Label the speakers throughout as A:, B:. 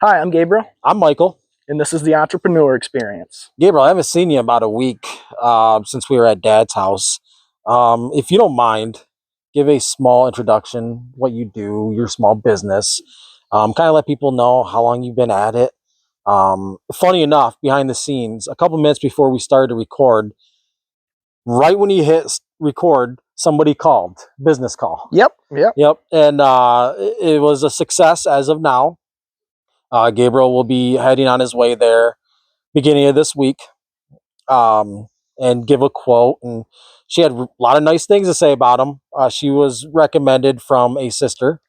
A: Hi, I'm Gabriel,
B: I'm Michael.
A: and this is the Entrepreneur Experience.
B: Gabriel, I haven't seen you in about a week since we were at Dad's house. If you don't mind, give a small introduction, what you do, your small business. Kind of let people know how long you've been at it. Funny enough, behind the scenes, a couple minutes before we started to record, right when you hit record, somebody called, business call.
A: Yep.
B: Yep, and it was a success as of now. Gabriel will be heading on his way there beginning of this week, and give a quote. And she had a lot of nice things to say about him. She was recommended from a sister,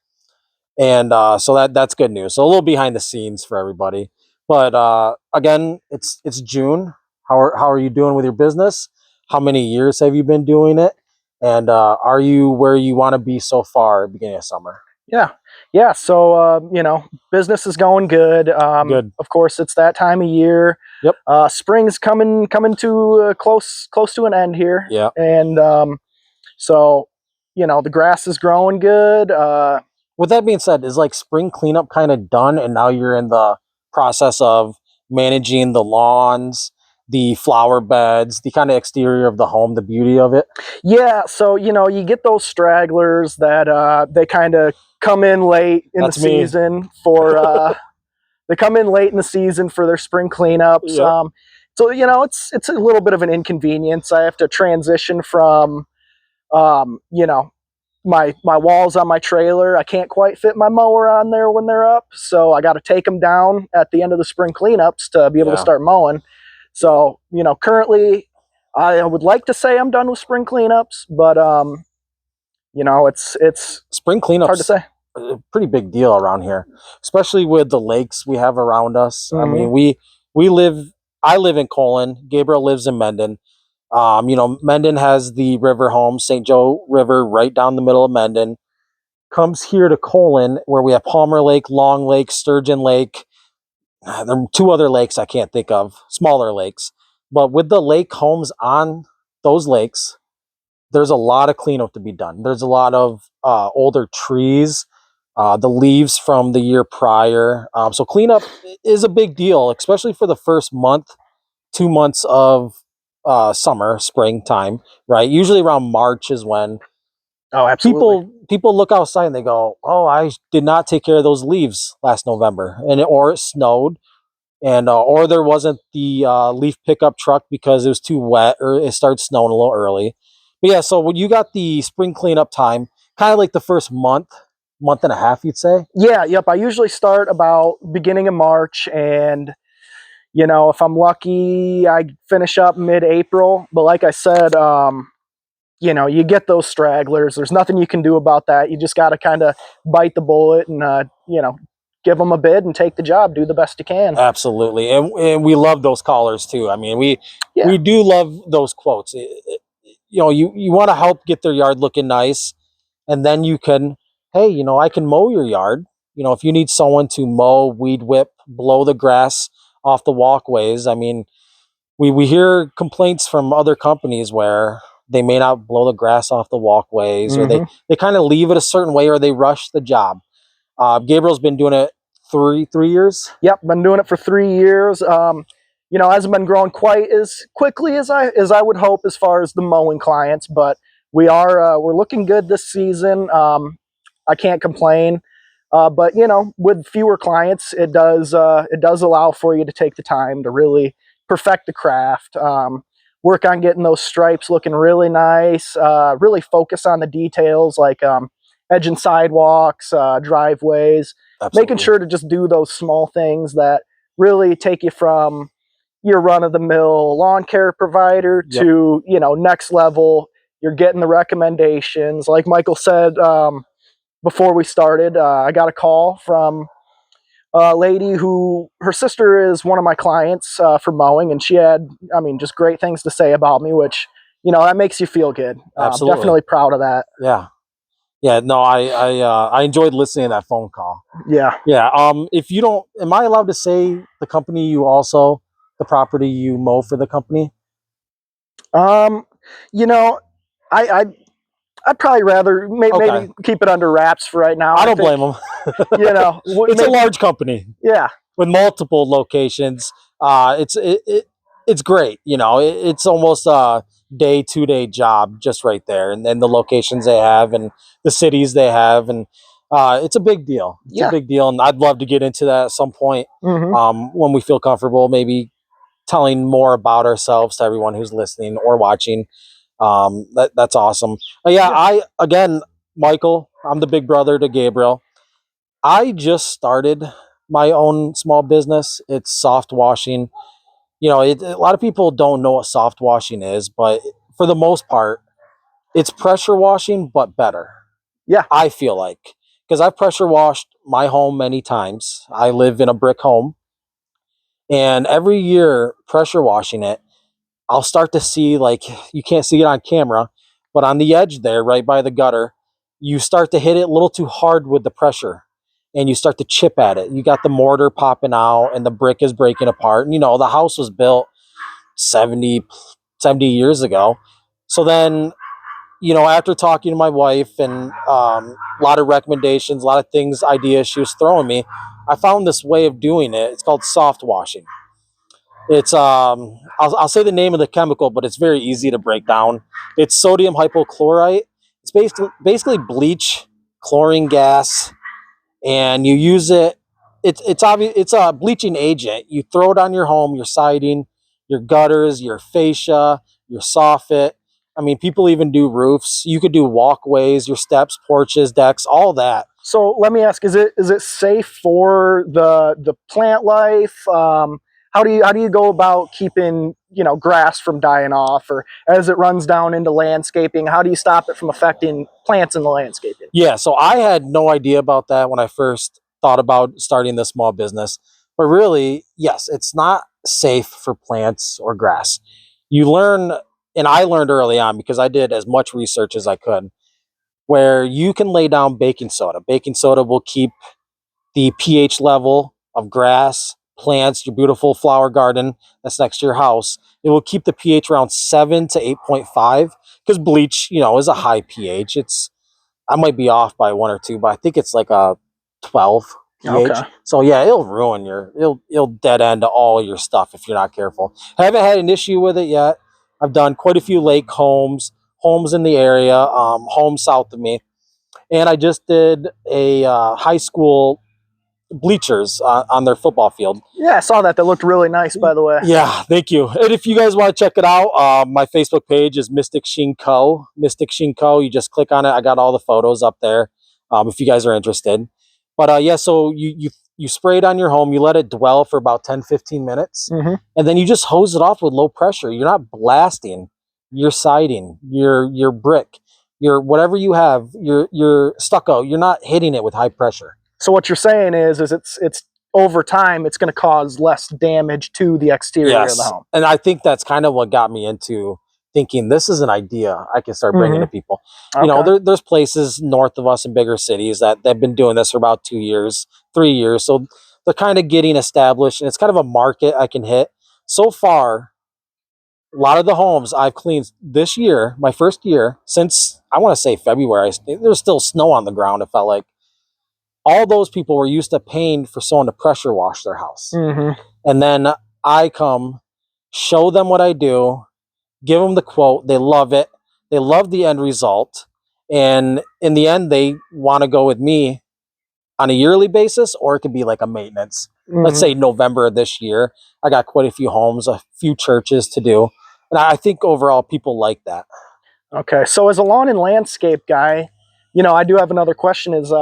B: and so that's good news. So a little behind the scenes for everybody. But again, it's June. How are you doing with your business? How many years have you been doing it? And are you where you want to be so far, beginning of summer?
A: Yeah. So, business is going good.
B: Good.
A: Of course, it's that time of year.
B: Yep.
A: Spring's coming to close to an end here.
B: Yeah.
A: And so, the grass is growing good.
B: With that being said, is like spring cleanup kind of done, and now you're in the process of managing the lawns, the flower beds, the kind of exterior of the home, the beauty of it?
A: Yeah. So, you get those stragglers that they kind of come in late in
B: That's
A: the
B: me.
A: season for. They come in late in the season for their spring cleanups.
B: Yep.
A: So it's a little bit of an inconvenience. I have to transition from my walls on my trailer. I can't quite fit my mower on there when they're up, so I got to take them down at the end of the spring cleanups to be able to start mowing. So currently, I would like to say I'm done with spring cleanups, but it's
B: Spring cleanups
A: hard to say.
B: A pretty big deal around here, especially with the lakes we have around us. I mean, I live in Colon. Gabriel lives in Mendon. Mendon has the river home, St. Joe River, right down the middle of Mendon. Comes here to Colon, where we have Palmer Lake, Long Lake, Sturgeon Lake. There are two other lakes I can't think of, smaller lakes. But with the lake homes on those lakes, there's a lot of cleanup to be done. There's a lot of older trees, the leaves from the year prior. So cleanup is a big deal, especially for the first month, 2 months of summer, springtime, right? Usually around March is when people look outside and they go, "Oh, I did not take care of those leaves last November," or it snowed, and or there wasn't the leaf pickup truck because it was too wet, or it started snowing a little early. But yeah, so when you got the spring cleanup time, kind of like the first month and a half, you'd say?
A: Yeah, yep. I usually start about beginning of March, and if I'm lucky, I finish up mid-April. But like I said, you get those stragglers. There's nothing you can do about that. You just got to kind of bite the bullet and give them a bid and take the job. Do the best you can.
B: Absolutely, and we love those callers too. I mean, we do love those quotes. You want to help get their yard looking nice, and then you can, hey, I can mow your yard. If you need someone to mow, weed whip, blow the grass off the walkways. I mean, we hear complaints from other companies where they may not blow the grass off the walkways, or they kind of leave it a certain way, or they rush the job. Gabriel's been doing it three years.
A: Yep, been doing it for 3 years. Hasn't been growing quite as quickly as I would hope as far as the mowing clients, but we're looking good this season. I can't complain. But with fewer clients, it does allow for you to take the time to really perfect the craft, work on getting those stripes looking really nice, really focus on the details like edging sidewalks, driveways.
B: Absolutely.
A: Making sure to just do those small things that really take you from your run-of-the-mill lawn care provider to next level. You're getting the recommendations, like Michael said. Before we started, I got a call from a lady who, her sister is one of my clients for mowing, and she had, just great things to say about me, which, that makes you feel good.
B: Absolutely.
A: Definitely proud of that.
B: Yeah, no, I enjoyed listening to that phone call.
A: Yeah.
B: If you don't, am I allowed to say the company the property you mow for the company?
A: I'd probably rather maybe keep it under wraps for right now.
B: I don't blame them.
A: It's
B: a large company.
A: Yeah.
B: with multiple locations. It's great. It's almost a day, 2 day job just right there, and then the locations they have and the cities they have, and it's a big deal. It's a big deal, and I'd love to get into that at some point when we feel comfortable, maybe telling more about ourselves to everyone who's listening or watching. That's awesome. I again, Michael, I'm the big brother to Gabriel. I just started my own small business. It's soft washing. A lot of people don't know what soft washing is, but for the most part, it's pressure washing, but better.
A: Yeah.
B: I feel like, because I've pressure washed my home many times. I live in a brick home, and every year pressure washing it, I'll start to see, like, you can't see it on camera, but on the edge there, right by the gutter, you start to hit it a little too hard with the pressure and you start to chip at it. You got the mortar popping out and the brick is breaking apart. And, the house was built 70 years ago. So then, after talking to my wife and a lot of recommendations, a lot of things, ideas she was throwing me, I found this way of doing it. It's called soft washing. It's I'll say the name of the chemical, but it's very easy to break down. It's sodium hypochlorite. It's basically bleach, chlorine gas, and you use it. It's obvious. It's a bleaching agent. You throw it on your home, your siding, your gutters, your fascia, your soffit. I mean, people even do roofs. You could do walkways, your steps, porches, decks, all that.
A: So let me ask: is it safe for the plant life? How do you go about keeping grass from dying off, or as it runs down into landscaping? How do you stop it from affecting plants in the landscaping?
B: Yeah, so I had no idea about that when I first thought about starting this small business. But really, yes, it's not safe for plants or grass. You learn, and I learned early on because I did as much research as I could, where you can lay down baking soda. Baking soda will keep the pH level of grass, plants, your beautiful flower garden that's next to your house. It will keep the pH around 7 to 8.5 because bleach, is a high pH. I might be off by 1 or 2, but I think it's like a 12 pH.
A: Okay.
B: So yeah, it'll ruin it'll dead end all your stuff if you're not careful. I haven't had an issue with it yet. I've done quite a few lake homes in the area, homes south of me, and I just did a high school bleachers on their football field.
A: Yeah, I saw that. That looked really nice, by the way.
B: Yeah, thank you. And if you guys want to check it out, my Facebook page is Mystic Sheen Co. Mystic Sheen Co. You just click on it. I got all the photos up there. If you guys are interested. But yeah, so you spray it on your home. You let it dwell for about 10-15 minutes, and then you just hose it off with low pressure. You're not blasting your siding, your brick, your whatever you have, your stucco. You're not hitting it with high pressure.
A: So what you're saying is it's over time it's going to cause less damage to the exterior of the home.
B: And I think that's kind of what got me into thinking this is an idea I can start bringing to people. Okay. There's places north of us in bigger cities that they've been doing this for about 2 years, 3 years. So they're kind of getting established, and it's kind of a market I can hit. So far, a lot of the homes I've cleaned this year, my first year, since I want to say February, there's still snow on the ground, it felt like. All those people were used to paying for someone to pressure wash their house. And then I come, show them what I do, give them the quote. They love it. They love the end result. And in the end, they want to go with me on a yearly basis, or it could be like a maintenance. Let's say November of this year. I got quite a few homes, a few churches to do. And I think overall people like that.
A: Okay. So as a lawn and landscape guy, I do have another question is,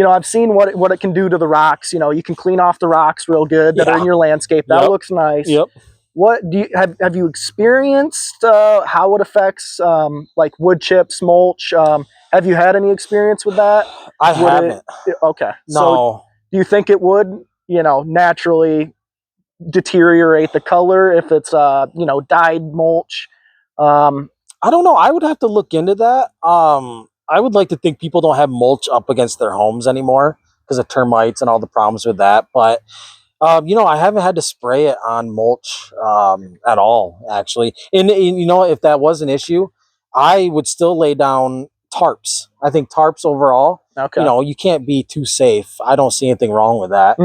A: I've seen what it can do to the rocks. You can clean off the rocks real good that are in your landscape. That looks nice.
B: Yep.
A: What do you have you experienced how it affects like wood chips, mulch? Have you had any experience with that?
B: I haven't.
A: Okay.
B: No.
A: So do you think it would, naturally deteriorate the color if it's dyed mulch?
B: I don't know. I would have to look into that. I would like to think people don't have mulch up against their homes anymore because of termites and all the problems with that. But, I haven't had to spray it on mulch at all, actually. And if that was an issue, I would still lay down tarps. I think tarps overall,
A: Okay.
B: you know, you can't be too safe. I don't see anything wrong with that.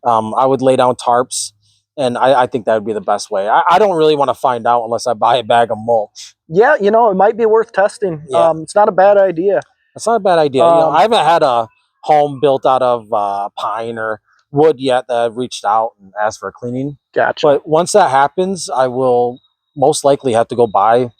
B: I would lay down tarps, and I think that would be the best way. I don't really want to find out unless I buy a bag of mulch.
A: Yeah, you know, it might be worth testing.
B: Yeah.
A: It's not a bad idea.
B: It's not a bad idea. You know, I haven't had a home built out of pine or wood yet that I've reached out and asked for a cleaning.
A: Gotcha.
B: But once that happens, I will most likely have to go buy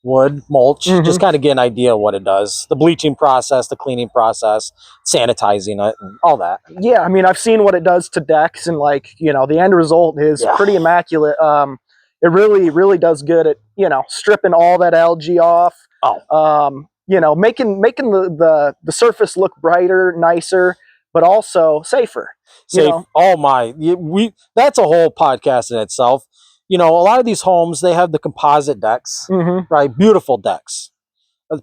B: wood mulch, just kind of get an idea of what it does, the bleaching process, the cleaning process, sanitizing it, and all that.
A: Yeah, I mean, I've seen what it does to decks, and like, you know, the end result is pretty immaculate. It really does good at, you know, stripping all that algae off. You know, making the surface look brighter, nicer, but also safer.
B: Safe.
A: You know?
B: Oh my, that's a whole podcast in itself. You know, a lot of these homes, they have the composite decks, right? Beautiful decks.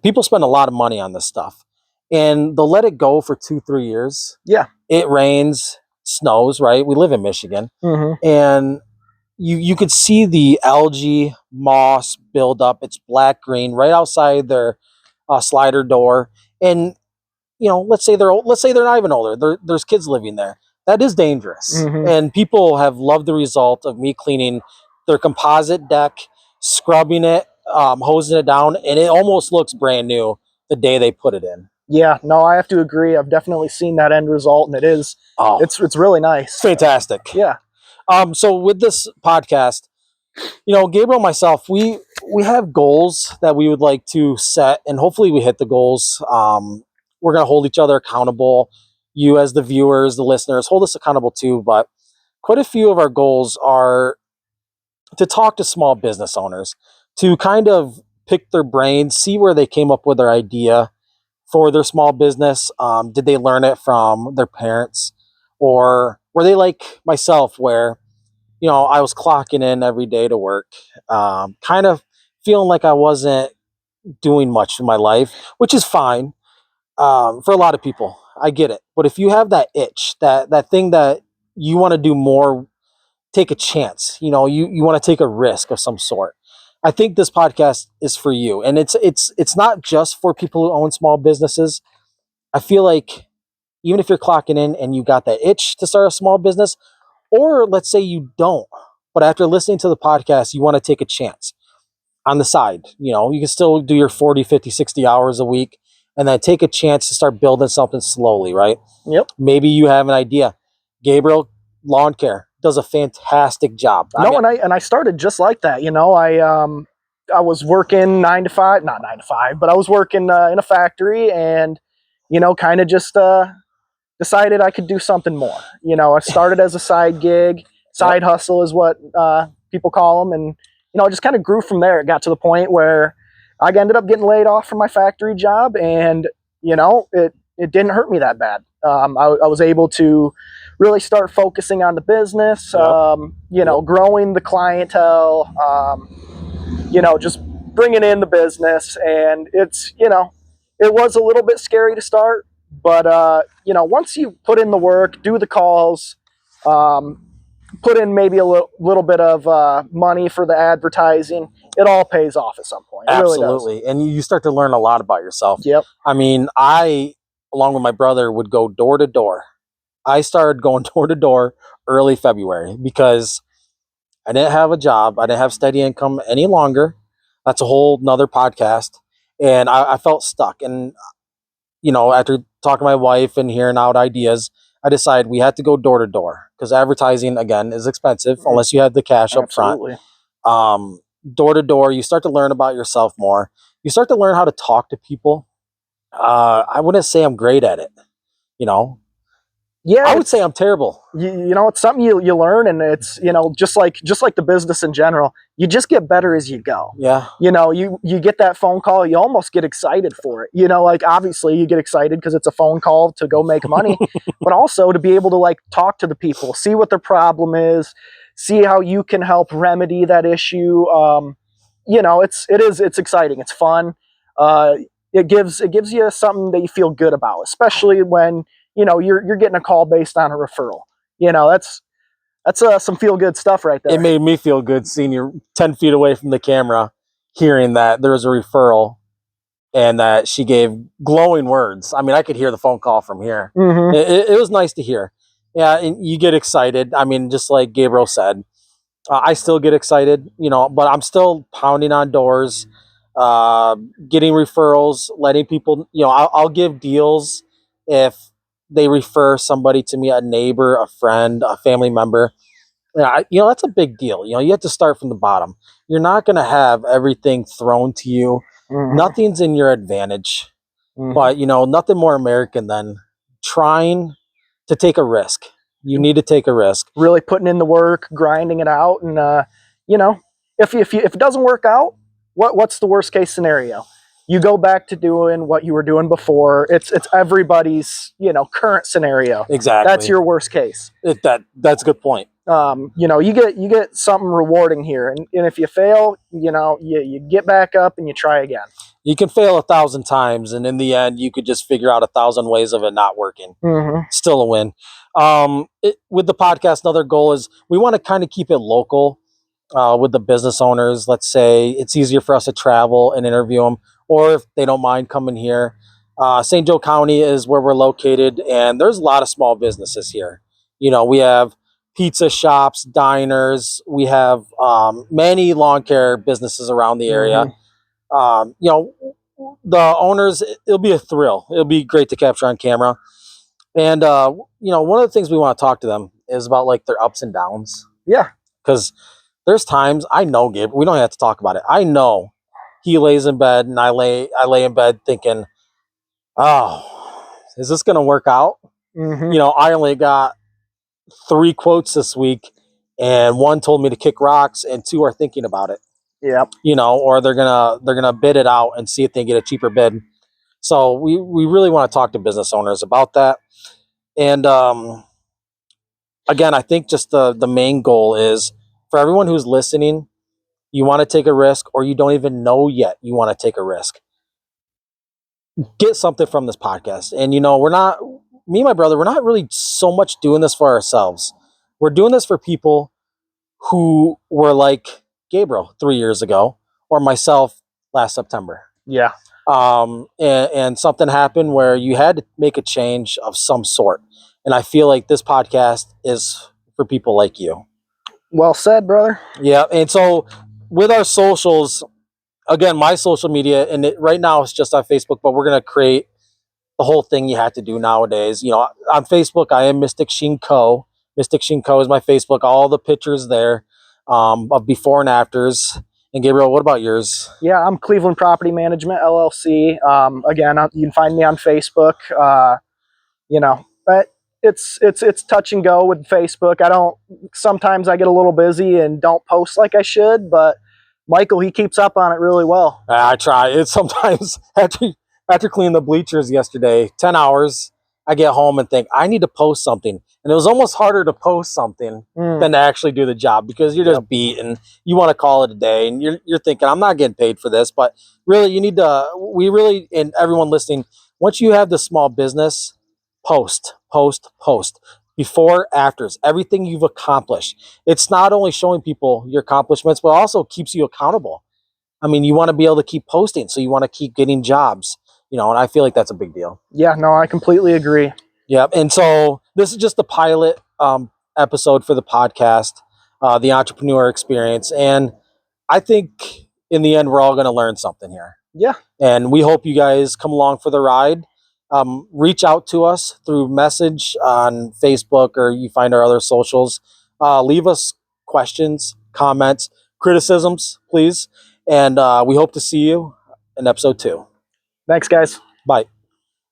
B: People spend a lot of money on this stuff, and they'll let it go for 2-3 years.
A: Yeah.
B: It rains, snows, right? We live in Michigan, and you could see the algae moss build up. It's black green right outside their slider door, and you know, let's say they're not even older. There's kids living there. That is dangerous, and people have loved the result of me cleaning their composite deck, scrubbing it, hosing it down, and it almost looks brand new the day they put it in.
A: Yeah, no, I have to agree. I've definitely seen that end result, and it's really nice.
B: Fantastic.
A: Yeah.
B: So with this podcast, you know, Gabriel and myself, we have goals that we would like to set, and hopefully we hit the goals. We're going to hold each other accountable. You as the viewers, the listeners, hold us accountable too. But quite a few of our goals are to talk to small business owners, to kind of pick their brains, see where they came up with their idea for their small business. Did they learn it from their parents? Or were they like myself where, you know, I was clocking in every day to work, kind of feeling like I wasn't doing much in my life, which is fine for a lot of people. I get it. But if you have that itch, that thing that you want to do more, take a chance, you know, you want to take a risk of some sort, I think this podcast is for you. And it's not just for people who own small businesses. I feel like even if you're clocking in and you got that itch to start a small business, or let's say you don't, but after listening to the podcast, you want to take a chance on the side. You know, you can still do your 40, 50, 60 hours a week and then take a chance to start building something slowly, right?
A: Yep.
B: Maybe you have an idea. Gabriel Lawncare does a fantastic job.
A: I started just like that. You know, I was working 9 to 5, not 9 to 5, but I was working in a factory, and, you know, kind of just decided I could do something more. You know, I started as a side gig, side hustle is what people call them. And, you know, I just kind of grew from there. It got to the point where I ended up getting laid off from my factory job, and, you know, it didn't hurt me that bad. I was able to really start focusing on the business, you know, growing the clientele, you know, just bringing in the business. And it's, you know, it was a little bit scary to start, but, you know, once you put in the work, do the calls, put in maybe a little bit of money for the advertising, it all pays off at some point. It
B: Absolutely.
A: really does.
B: And you start to learn a lot about yourself.
A: Yep.
B: I mean, I, along with my brother, would go door to door. I started going door to door early February because I didn't have a job. I didn't have steady income any longer. That's a whole nother podcast. And I felt stuck. And, you know, after talking to my wife and hearing out ideas, I decided we had to go door to door because advertising, again, is expensive unless you have the cash up front. Door to door, you start to learn about yourself more. You start to learn how to talk to people. I wouldn't say I'm great at it, you know.
A: Yeah,
B: I would say I'm terrible.
A: You know, it's something you learn, and it's, you know, just like the business in general, you just get better as you go.
B: Yeah.
A: You know, you get that phone call, you almost get excited for it. You know, like, obviously you get excited because it's a phone call to go make money, but also to be able to, like, talk to the people, see what their problem is, see how you can help remedy that issue. You know, it's exciting. It's fun. It gives you something that you feel good about, especially when, you know, you're getting a call based on a referral. You know, that's some feel good stuff right there.
B: It made me feel good seeing you 10 feet away from the camera, hearing that there was a referral. and that she gave glowing words. I mean, I could hear the phone call from here.
A: Mm-hmm.
B: It was nice to hear. Yeah, and you get excited. I mean, just like Gabriel said, I still get excited, but I'm still pounding on doors, getting referrals, letting people, I'll give deals if they refer somebody to me, a neighbor, a friend, a family member. Yeah, that's a big deal. You have to start from the bottom. You're not going to have everything thrown to you.
A: Mm-hmm.
B: Nothing's in your advantage.
A: Mm-hmm.
B: But, nothing more American than trying to take a risk. You need to take a risk.
A: Really putting in the work, grinding it out. And, if it doesn't work out, what's the worst case scenario? You go back to doing what you were doing before. It's everybody's, current scenario.
B: Exactly.
A: That's your worst case.
B: That's a good point.
A: You get something rewarding here. And if you fail, you get back up and you try again.
B: You can fail 1,000 times, and in the end, you could just figure out 1,000 ways of it not working.
A: Mm-hmm.
B: Still a win. With the podcast, another goal is we want to kind of keep it local with the business owners. Let's say it's easier for us to travel and interview them, or if they don't mind coming here. St. Joe County is where we're located, and there's a lot of small businesses here. We have pizza shops, diners. We have many lawn care businesses around the area.
A: Mm-hmm.
B: The owners, it'll be a thrill. It'll be great to capture on camera. And, one of the things we want to talk to them is about like their ups and downs.
A: Yeah.
B: Because there's times I know, Gabe, we don't have to talk about it. I know he lays in bed and I lay in bed thinking, oh, is this going to work out?
A: Mm-hmm.
B: I only got 3 quotes this week, and 1 told me to kick rocks and 2 are thinking about it.
A: Yep.
B: Or they're gonna bid it out and see if they can get a cheaper bid. So we really want to talk to business owners about that. And again, I think just the main goal is for everyone who's listening, you want to take a risk or you don't even know yet you want to take a risk. Get something from this podcast. And me and my brother, we're not really so much doing this for ourselves. We're doing this for people who were like Gabriel 3 years ago, or myself last September.
A: Yeah.
B: And something happened where you had to make a change of some sort. And I feel like this podcast is for people like you.
A: Well said, brother.
B: Yeah. And so with our socials, again, my social media, and right now it's just on Facebook, but we're going to create the whole thing you have to do nowadays. On Facebook, I am Mystic Sheen Co. Mystic Sheen Co is my Facebook. All the pictures there of before and afters. And Gabriel, what about yours?
A: Yeah, I'm Cleveland Property Management LLC. Again, you can find me on Facebook. But it's touch and go with Facebook. Sometimes I get a little busy and don't post like I should, but Michael, he keeps up on it really well.
B: I try. It's sometimes after cleaning the bleachers yesterday, 10 hours, I get home and think I need to post something. And it was almost harder to post something than to actually do the job because you're just beat and you want to call it a day and you're thinking, I'm not getting paid for this. But really, and everyone listening, once you have the small business, post. Before, afters, everything you've accomplished. It's not only showing people your accomplishments, but also keeps you accountable. I mean, you want to be able to keep posting, so you want to keep getting jobs, and I feel like that's a big deal.
A: Yeah, no, I completely agree.
B: Yeah, and so this is just the pilot episode for the podcast, the entrepreneur experience, and I think in the end we're all going to learn something here.
A: Yeah,
B: and we hope you guys come along for the ride. Reach out to us through message on Facebook or you find our other socials. Leave us questions, comments, criticisms, please. And we hope to see you in episode 2.
A: Thanks, guys.
B: Bye.